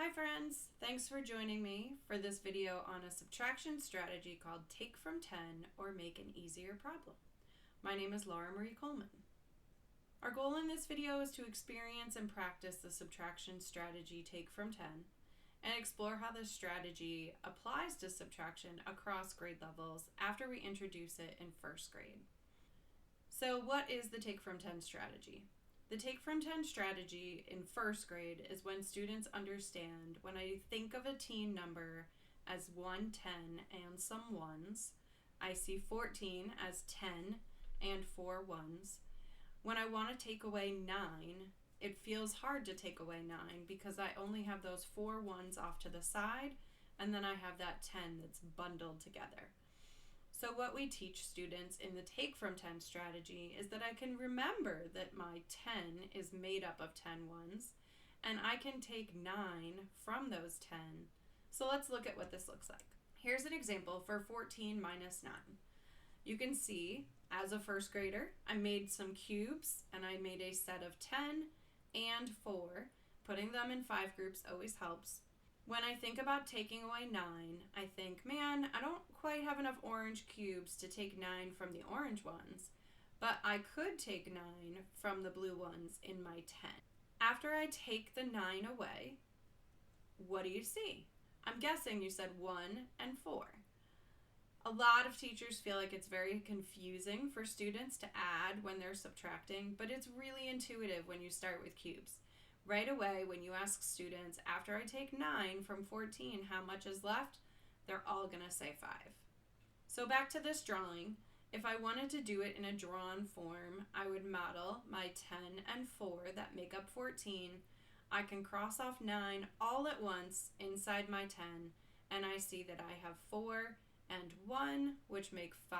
Hi friends, thanks for joining me for this video on a subtraction strategy called Take from 10 or Make an Easier Problem. My name is Laura Marie Coleman. Our goal in this video is to experience and practice the subtraction strategy Take from 10 and explore how this strategy applies to subtraction across grade levels after we introduce it in first grade. So what is the Take from 10 strategy? The Take from 10 strategy in first grade is when students understand when I think of a teen number as 1, 10, and some ones, I see 14 as 10 and 4 ones. When I want to take away 9, it feels hard to take away 9 because I only have those 4 ones off to the side, and then I have that 10 that's bundled together. So what we teach students in the Take from 10 strategy is that I can remember that my 10 is made up of 10 ones, and I can take 9 from those 10. So let's look at what this looks like. Here's an example for 14 minus 9. You can see, as a first grader, I made some cubes, and I made a set of 10 and 4. Putting them in 5 groups always helps. When I think about taking away 9, I think, man, I don't quite have enough orange cubes to take 9 from the orange ones, but I could take 9 from the blue ones in my 10. After I take the 9 away, what do you see? I'm guessing you said 1 and 4. A lot of teachers feel like it's very confusing for students to add when they're subtracting, but it's really intuitive when you start with cubes. Right away, when you ask students, after I take 9 from 14, how much is left? They're all going to say 5. So back to this drawing. If I wanted to do it in a drawn form, I would model my 10 and 4 that make up 14. I can cross off 9 all at once inside my 10, and I see that I have 4 and 1, which make 5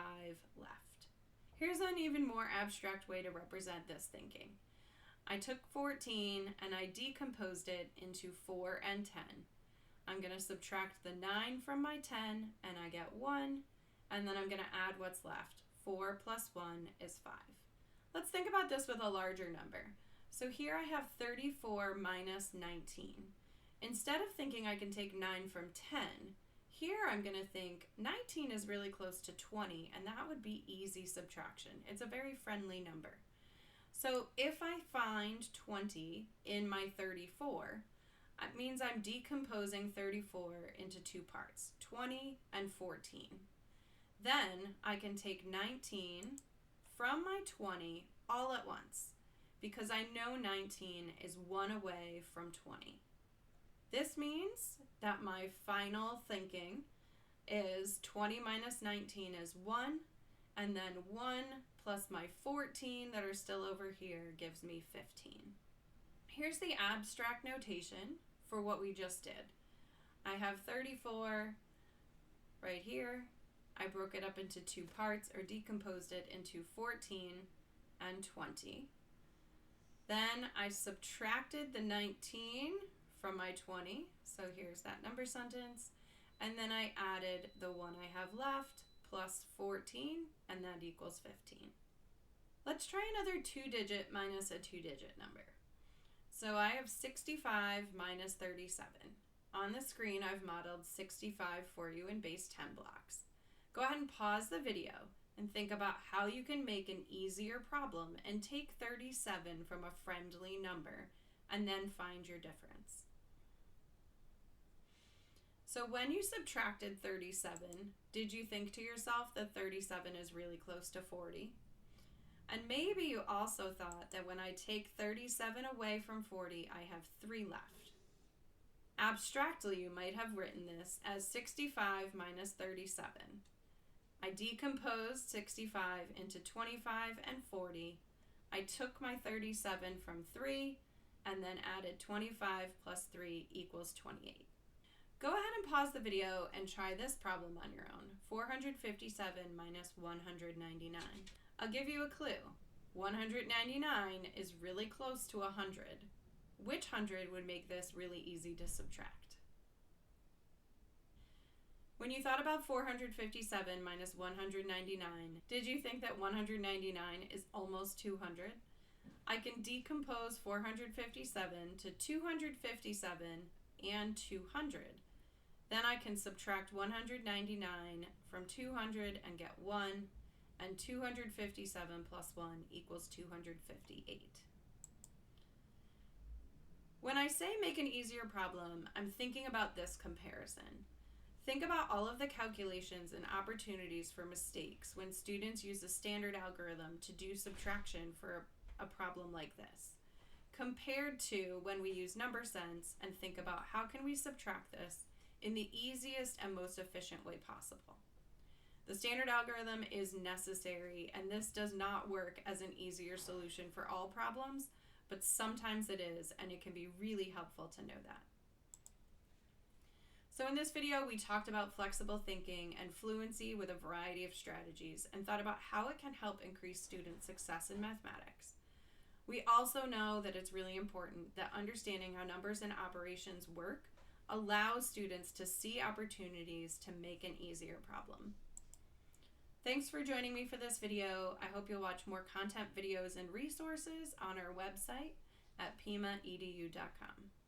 left. Here's an even more abstract way to represent this thinking. I took 14 and I decomposed it into 4 and 10. I'm going to subtract the 9 from my 10 and I get 1, and then I'm going to add what's left. 4 plus 1 is 5. Let's think about this with a larger number. So here I have 34 minus 19. Instead of thinking I can take 9 from 10, here I'm going to think 19 is really close to 20, and that would be easy subtraction. It's a very friendly number. So if I find 20 in my 34, it means I'm decomposing 34 into 2 parts, 20 and 14. Then I can take 19 from my 20 all at once, because I know 19 is 1 away from 20. This means that my final thinking is 20 minus 19 is 1, and then 1 plus my 14 that are still over here gives me 15. Here's the abstract notation for what we just did. I have 34 right here. I broke it up into 2 parts, or decomposed it into 14 and 20. Then I subtracted the 19 from my 20, so here's that number sentence, and then I added the 1 I have left plus 14, and that equals 15. Let's try another 2-digit minus a 2-digit number. So I have 65 minus 37. On the screen, I've modeled 65 for you in base 10 blocks. Go ahead and pause the video and think about how you can make an easier problem and take 37 from a friendly number, and then find your difference. So when you subtracted 37, did you think to yourself that 37 is really close to 40? And maybe you also thought that when I take 37 away from 40, I have 3 left. Abstractly, you might have written this as 65 minus 37. I decomposed 65 into 25 and 40. I took my 37 from 3, and then added 25 plus 3 equals 28. Go ahead and pause the video and try this problem on your own. 457 minus 199. I'll give you a clue. 199 is really close to 100. Which 100 would make this really easy to subtract? When you thought about 457 minus 199, did you think that 199 is almost 200? I can decompose 457 to 257 and 200. Then I can subtract 199 from 200 and get 1, and 257 plus 1 equals 258. When I say make an easier problem, I'm thinking about this comparison. Think about all of the calculations and opportunities for mistakes when students use a standard algorithm to do subtraction for a problem like this, compared to when we use number sense and think about how can we subtract this in the easiest and most efficient way possible. The standard algorithm is necessary, and this does not work as an easier solution for all problems, but sometimes it is, and it can be really helpful to know that. So in this video, we talked about flexible thinking and fluency with a variety of strategies and thought about how it can help increase student success in mathematics. We also know that it's really important that understanding how numbers and operations work allows students to see opportunities to make an easier problem. Thanks for joining me for this video. I hope you'll watch more content videos and resources on our website at pimaedu.com.